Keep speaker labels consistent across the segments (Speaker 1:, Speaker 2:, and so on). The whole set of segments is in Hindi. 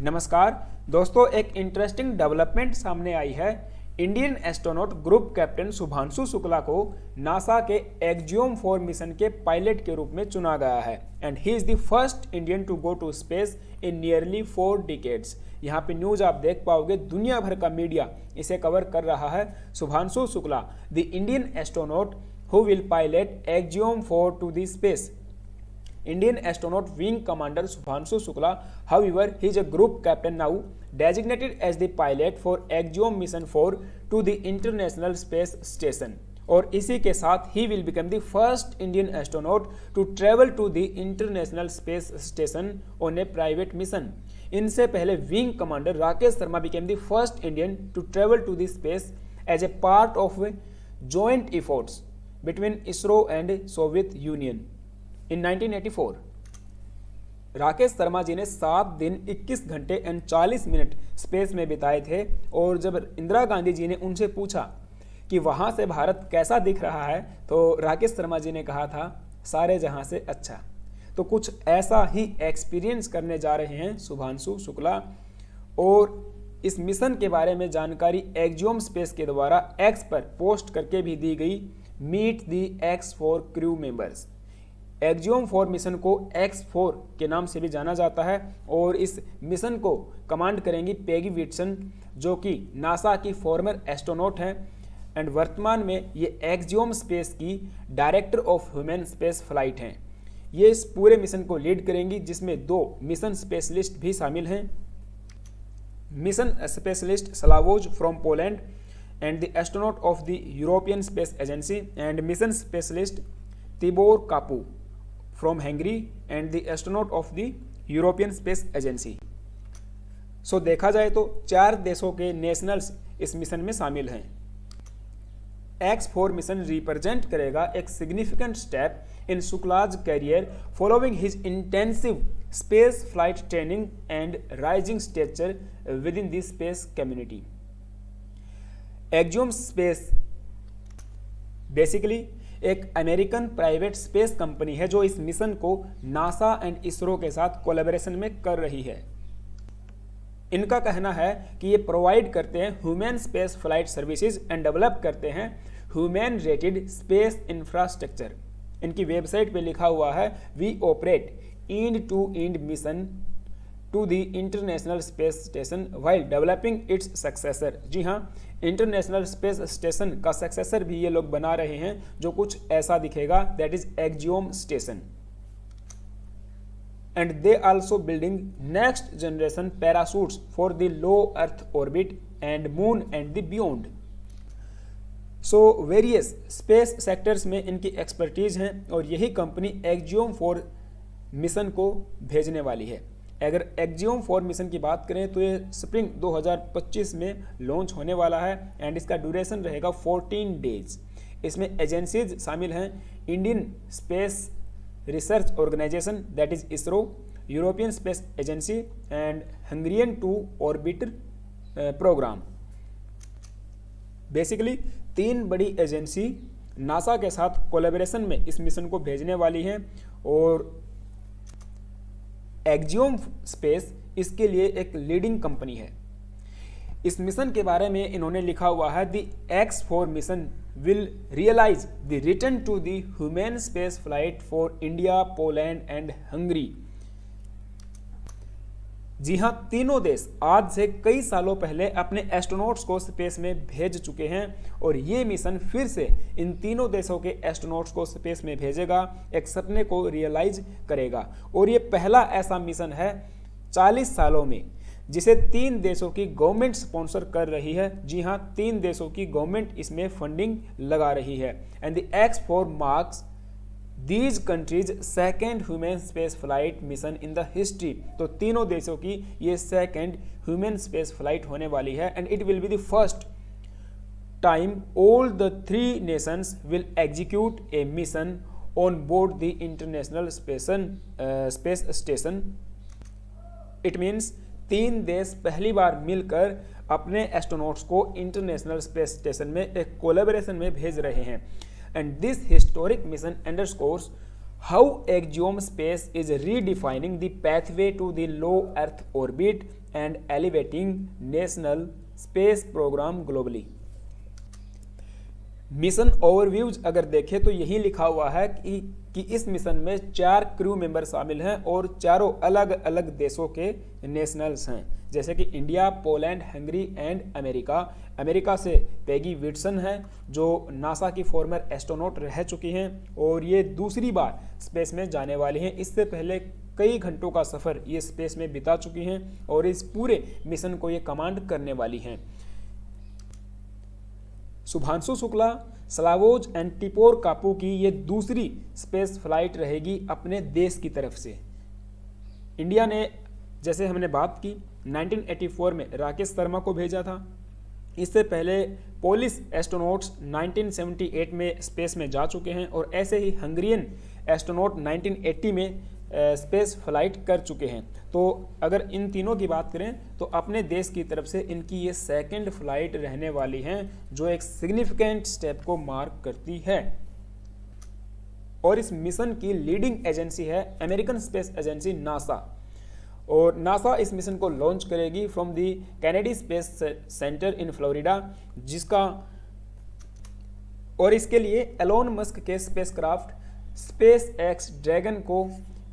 Speaker 1: नमस्कार दोस्तों, एक इंटरेस्टिंग डेवलपमेंट सामने आई है। Indian astronaut group captain Shubhanshu Shukla को नासा के एक्जियोम 4 मिशन के पायलट के रूप में चुना गया है and he is the first Indian to go to space in nearly 4 decades. यहाँ पे न्यूज आप देख पाओगे, दुनिया भर का मीडिया इसे कवर कर रहा है। Shubhanshu Shukla, the Indian astronaut who will pilot Axiom 4 to the space. Indian astronaut wing commander Shubhanshu Shukla, however, he is a group captain now, designated as the pilot for Axiom Mission 4 to the International Space Station. और इसी के साथ he will become the first Indian astronaut to travel to the International Space Station on a private mission. इनसे पहले wing commander Rakesh Sharma became the first Indian to travel to the space as a part of joint efforts between ISRO and Soviet Union. In 1984 Rakesh Sharma ji ने 7 दिन 21 घंटे एंड 40 मिनट स्पेस में बिताए थे और जब इंदिरा गांधी जी ने उनसे पूछा कि वहां से भारत कैसा दिख रहा है तो राकेश शर्मा जी ने कहा था सारे जहां से अच्छा। तो कुछ ऐसा ही एक्सपीरियंस करने जा रहे हैं शुभांशु शुक्ला और इस मिशन के बारे में जानकारी एक्जियोम स्पेस के द्वारा एक्स पर पोस्ट करके भी दी गई। मीट दी X4 crew members. Axiom 4 mission को X4 के नाम से भी जाना जाता है और इस मिशन को कमांड करेंगी पेगी विटसन, जो कि नासा की फॉर्मर एस्ट्रोनॉट हैं एंड वर्तमान में ये एक्जियोम स्पेस की director of human space flight हैं। ये इस पूरे मिशन को लीड करेंगी, जिसमें 2 मिशन स्पेशलिस्ट भी शामिल हैं। Mission specialist Slawosz from Poland and the astronaut of the European Space Agency and mission specialist Tibor कापू from Hungary and the astronaut of the European Space Agency. सो देखा जाए तो 4 देशों के नेशनल्स इस मिशन में शामिल हैं। X4 मिशन रिप्रेजेंट करेगा एक significant step in Shukla's career following his intensive space flight training and rising stature within the space community. Axiom space basically एक अमेरिकन प्राइवेट स्पेस कंपनी है जो इस मिशन को नासा एंड इसरो के साथ कोलैबोरेशन में कर रही है। इनका कहना है कि ये प्रोवाइड करते हैं human space flight services and develop करते हैं ह्यूमन रेटेड स्पेस इंफ्रास्ट्रक्चर। इनकी वेबसाइट पे लिखा हुआ है we operate end to end mission to the international space station while developing its successor. जी हाँ, इंटरनेशनल स्पेस स्टेशन का सक्सेसर भी ये लोग बना रहे हैं जो कुछ ऐसा दिखेगा, that is Axiom station. And they also building next generation parachutes for the low earth orbit and moon and the beyond. So various space sectors में इनकी एक्सपर्टीज हैं और यही कंपनी एक्जियोम 4 मिशन को भेजने वाली है। अगर एक्जियोम 4 मिशन की बात करें तो ये स्प्रिंग 2025 में लॉन्च होने वाला है एंड इसका ड्यूरेशन रहेगा 14 डेज। इसमें एजेंसीज शामिल हैं Indian Space Research Organisation that is ISRO, European Space Agency and Hungarian to orbiter programme. Basically 3 बड़ी एजेंसी नासा के साथ कोलैबोरेशन में इस मिशन को भेजने वाली हैं और एक्जियोम स्पेस इसके लिए एक लीडिंग कंपनी है। इस मिशन के बारे में इन्होंने लिखा हुआ है the X4 mission will realise the return to the human space flight for India, Poland and Hungary. जी हाँ, तीनों देश आज से कई सालों पहले अपने एस्ट्रोनॉट्स को स्पेस में भेज चुके हैं और ये मिशन फिर से इन तीनों देशों के एस्ट्रोनॉट्स को स्पेस में भेजेगा, एक सपने को रियलाइज करेगा। और ये पहला ऐसा मिशन है 40 सालों में जिसे 3 देशों की गवर्नमेंट स्पॉन्सर कर रही है। जी हाँ, 3 देशों की गवर्नमेंट इसमें फंडिंग लगा रही है and the X4 marks these countries second human space flight mission in the history. तो तीनों देशों की ये सेकेंड ह्यूमन स्पेस फ्लाइट होने वाली है and it will be the first time all the 3 Nations will execute A mission on board the international space station. It means 3 देश पहली बार मिलकर अपने एस्ट्रोनॉट्स को इंटरनेशनल स्पेस स्टेशन में एक कोलैबोरेशन में भेज रहे हैं। And this historic mission underscores how Axiom Space is redefining the pathway to the low earth orbit and elevating national space programme globally. Mission overviews अगर देखें तो यही लिखा हुआ है कि इस मिशन में 4 क्रू मेंबर शामिल हैं और चारों अलग अलग देशों के नेशनल्स हैं, जैसे कि India, Poland, Hungary and America. America से पैगी विटसन हैं जो नासा की फॉर्मर एस्ट्रोनॉट रह चुकी हैं और ये दूसरी बार स्पेस में जाने वाली हैं। इससे पहले कई घंटों का सफ़र ये स्पेस में बिता चुकी हैं और इस पूरे मिशन को ये कमांड करने वाली हैं। शुभांशु शुक्ला, स्लावोज एंड टिपोर कापू की ये दूसरी स्पेस फ्लाइट रहेगी अपने देश की तरफ से। इंडिया ने, जैसे हमने बात की, 1984 में राकेश शर्मा को भेजा था। इससे पहले पोलिश एस्ट्रोनॉट्स 1978 में स्पेस में जा चुके हैं और ऐसे ही हंगरियन एस्ट्रोनॉट 1980 में स्पेस फ्लाइट कर चुके हैं। तो अगर इन तीनों की बात करें तो अपने देश की तरफ से इनकी ये सेकंड फ्लाइट रहने वाली हैं, जो एक सिग्निफिकेंट स्टेप को मार्क करती है। और इस मिशन की लीडिंग एजेंसी है अमेरिकन स्पेस एजेंसी नासा, और नासा इस मिशन को लॉन्च करेगी from the Kennedy space centre in Florida, और इसके लिए एलोन मस्क के स्पेसक्राफ्ट स्पेस एक्स ड्रैगन को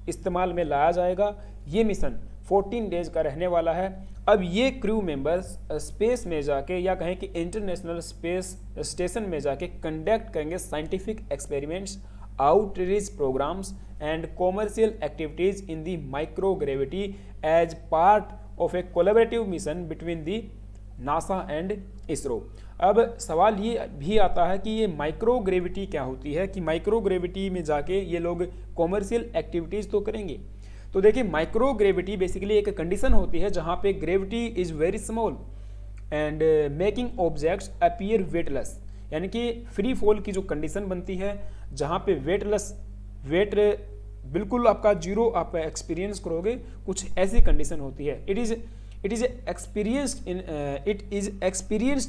Speaker 1: इस्तेमाल में लाया जाएगा। ये मिशन 14 डेज का रहने वाला है। अब ये क्रू मेंबर्स स्पेस में जाके, या कहें कि इंटरनेशनल स्पेस स्टेशन में जाके कंडक्ट करेंगे scientific experiments, outreach programmes and commercial activities in the microgravity as part of a collaborative mission between the NASA and ISRO. अब सवाल ये भी आता है कि ये माइक्रोग्रेविटी क्या होती है, कि माइक्रोग्रेविटी में जाके ये लोग कॉमर्शियल एक्टिविटीज़ तो करेंगे। तो देखिए, माइक्रोग्रेविटी बेसिकली एक कंडीशन होती है जहाँ पे gravity is very small and making objects appear weightless, यानी कि फ्री फॉल की जो कंडीशन बनती है जहाँ पे वेट बिल्कुल आपका जीरो आप एक्सपीरियंस करोगे, कुछ ऐसी कंडीशन होती है। It is experienced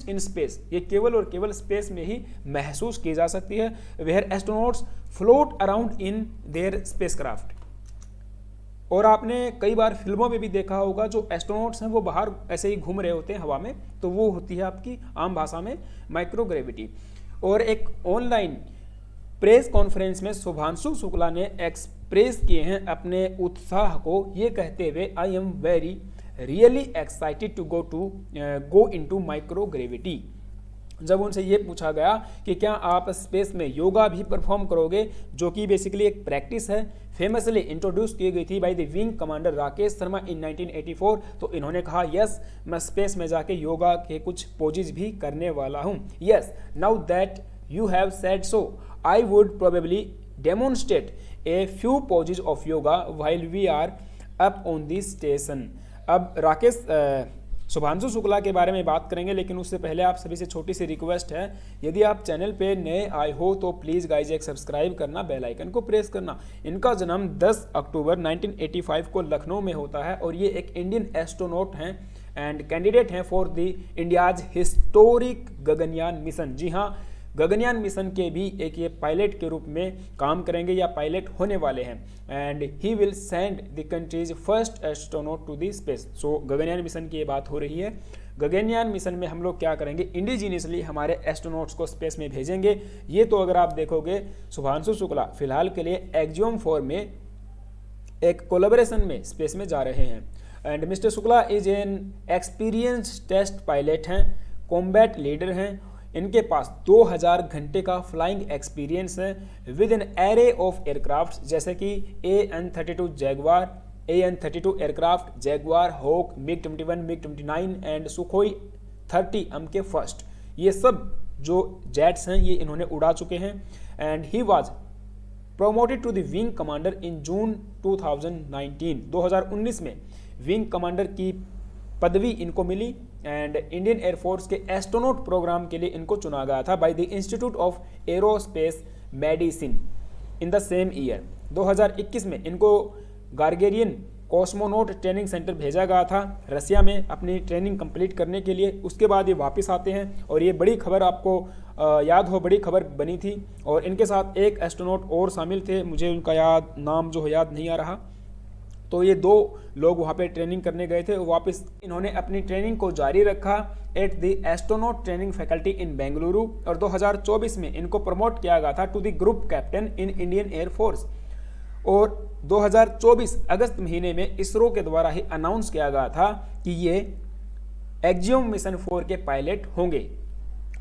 Speaker 1: in space, ये केवल और केवल स्पेस में ही महसूस की जा सकती है। Where astronauts float around in their spacecraft. और आपने कई बार फिल्मों में भी देखा होगा, जो एस्ट्रोनॉट्स हैं वो बाहर ऐसे ही घूम रहे होते हैं हवा में, तो वो होती है आपकी आम भाषा में माइक्रोग्रेविटी। और एक ऑनलाइन प्रेस कॉन्फ्रेंस में शुभांशु शुक्ला ने एक्सप्रेस किए हैं अपने उत्साह को, ये कहते हुए I am very really excited to go into microgravity. जब उनसे ये पूछा गया कि क्या आप स्पेस में योगा भी परफॉर्म करोगे, जो कि बेसिकली एक प्रैक्टिस है, फेमसली इंट्रोड्यूस की गई थी by the wing commander Rakesh Sharma in 1984, तो इन्होंने कहा यस, मैं स्पेस में जाके योगा के कुछ पोजेज भी करने वाला हूँ। Yes, now that you have said so, I would probably demonstrate a few poses of yoga while we are up on this station. अब राकेश शुभांशु शुक्ला के बारे में बात करेंगे, लेकिन उससे पहले आप सभी से छोटी सी रिक्वेस्ट है, यदि आप चैनल पे नए आए हो तो प्लीज़ गाइज एक सब्सक्राइब करना, बेल आइकन को प्रेस करना। इनका जन्म 10 अक्टूबर 1985 को लखनऊ में होता है और ये एक इंडियन एस्ट्रोनॉट हैं एंड कैंडिडेट हैं for the India's historic Gaganyaan mission. जी हाँ, गगनयान मिशन के भी एक ये पायलट के रूप में काम करेंगे या पायलट होने वाले हैं, and he will send the country's first astronaut to the space. So Gaganyaan mission की ये बात हो रही है। गगनयान मिशन में हम लोग क्या करेंगे, इंडिजीनियसली हमारे एस्ट्रोनॉट्स को स्पेस में भेजेंगे। ये तो अगर आप देखोगे, शुभांशु शुक्ला फिलहाल के लिए एक्जियोम 4 में एक कोलैबोरेशन में स्पेस में जा रहे हैं। And Mister Shukla is an experienced test pilot हैं, कॉम्बैट लीडर हैं, इनके पास 2000 घंटे का फ्लाइंग एक्सपीरियंस है with an array of aircraft, जैसे कि AN-32 Jaguar, AN-32 aircraft, Jaguar, Hawk, MiG-21, MiG-29 and Sukhoi 30 के फर्स्ट। ये सब जो जेट्स हैं ये इन्होंने उड़ा चुके हैं। And he was promoted to the wing commander in June 2019 में विंग कमांडर की पदवी इनको मिली एंड इंडियन एयरफोर्स के एस्ट्रोनॉट प्रोग्राम के लिए इनको चुना गया था by the institute of aerospace medicine in the same year. 2021 में इनको गार्गेरियन कॉस्मोनॉट ट्रेनिंग सेंटर भेजा गया था रसिया में अपनी ट्रेनिंग कंप्लीट करने के लिए। उसके बाद ये वापस आते हैं और ये बड़ी खबर आपको याद हो, बड़ी खबर बनी थी। और इनके साथ एक एस्ट्रोनॉट और शामिल थे, मुझे उनका नाम जो है याद नहीं आ रहा। तो ये 2 लोग वहाँ पे ट्रेनिंग करने गए थे। वापस इन्होंने अपनी ट्रेनिंग को जारी रखा at the astronaut training faculty in Bengaluru, और 2024 में इनको प्रमोट किया गया था to the group captain in Indian Air Force. और 2024 अगस्त महीने में इसरो के द्वारा ही अनाउंस किया गया था कि ये एक्जियोम मिशन 4 के पायलट होंगे।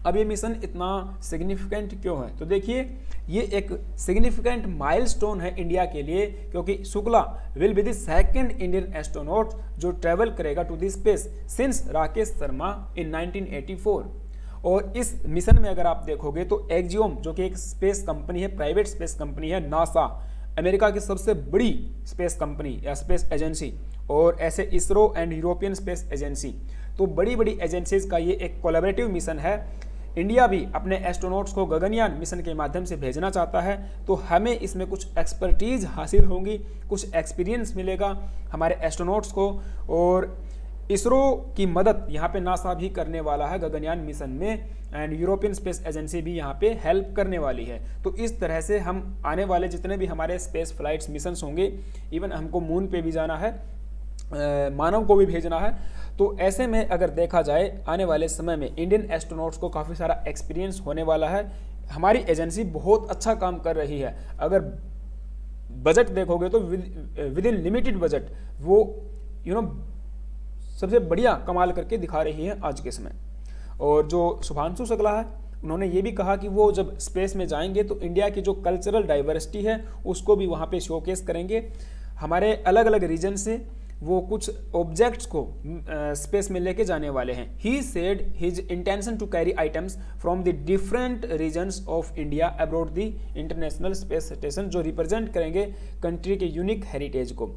Speaker 1: अब ये मिशन इतना सिग्निफिकेंट क्यों है? तो देखिए, ये एक सिग्निफिकेंट माइलस्टोन है इंडिया के लिए, क्योंकि Shukla will be the second Indian astronaut जो ट्रेवल करेगा to the space since Rakesh Sharma in 1984। और इस मिशन में अगर आप देखोगे तो एक्जियोम जो कि एक स्पेस कंपनी है, प्राइवेट स्पेस कंपनी है, नासा अमेरिका की सबसे बड़ी स्पेस कंपनी या स्पेस एजेंसी, और ऐसे ISRO and European Space agency, तो बड़ी बड़ी एजेंसीज का ये एक कोलैबोरेटिव मिशन है। इंडिया भी अपने एस्ट्रोनॉट्स को गगनयान मिशन के माध्यम से भेजना चाहता है, तो हमें इसमें कुछ एक्सपर्टीज हासिल होंगी, कुछ एक्सपीरियंस मिलेगा हमारे एस्ट्रोनॉट्स को। और इसरो की मदद यहाँ पे नासा भी करने वाला है गगनयान मिशन में, एंड यूरोपियन स्पेस एजेंसी भी यहाँ पे हेल्प करने वाली है। तो इस तरह से हम आने वाले जितने भी हमारे स्पेस फ्लाइट्स मिशंस होंगे, इवन हमको मून पे भी जाना है, मानव को भी भेजना है, तो ऐसे में अगर देखा जाए आने वाले समय में इंडियन एस्ट्रोनॉट्स को काफ़ी सारा एक्सपीरियंस होने वाला है। हमारी एजेंसी बहुत अच्छा काम कर रही है। अगर बजट देखोगे तो विद इन लिमिटेड बजट वो सबसे बढ़िया कमाल करके दिखा रही है आज के समय। और जो शुभांशु शुक्ला है, उन्होंने ये भी कहा कि वो जब स्पेस में जाएंगे तो इंडिया की जो कल्चरल डाइवर्सिटी है उसको भी वहाँ पे शोकेस करेंगे। हमारे अलग अलग रीजन से वो कुछ ऑब्जेक्ट्स को स्पेस में लेके जाने वाले हैं। He said his intention to carry items from the different regions of India abroad the international space Station, जो रिप्रेजेंट करेंगे कंट्री के यूनिक हेरिटेज को।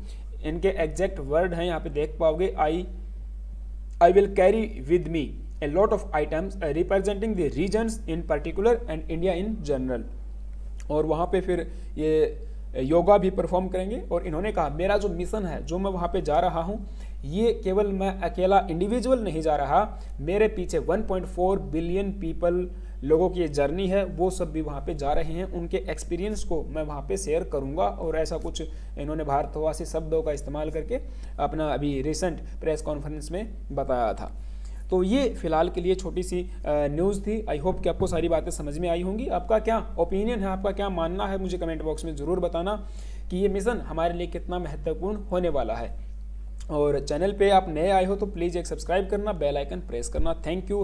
Speaker 1: इनके एग्जैक्ट वर्ड हैं, यहाँ पे देख पाओगे, I will carry with me a lot of items representing the regions in particular and India in general। और वहाँ पे फिर ये योगा भी परफॉर्म करेंगे। और इन्होंने कहा मेरा जो मिशन है, जो मैं वहाँ पे जा रहा हूँ, ये केवल मैं अकेला इंडिविजुअल नहीं जा रहा, मेरे पीछे 1.4 बिलियन पीपल लोगों की ये जर्नी है, वो सब भी वहाँ पे जा रहे हैं, उनके एक्सपीरियंस को मैं वहाँ पे शेयर करूँगा। और ऐसा कुछ इन्होंने भारतवासी शब्दों का इस्तेमाल करके अपना अभी रिसेंट प्रेस कॉन्फ्रेंस में बताया था। तो ये फिलहाल के लिए छोटी सी न्यूज़ थी। आई होप कि आपको सारी बातें समझ में आई होंगी। आपका क्या ओपिनियन है, आपका क्या मानना है, मुझे कमेंट बॉक्स में ज़रूर बताना कि ये मिशन हमारे लिए कितना महत्वपूर्ण होने वाला है। और चैनल पे आप नए आए हो तो प्लीज़ एक सब्सक्राइब करना, बेल आइकन प्रेस करना। Thank you.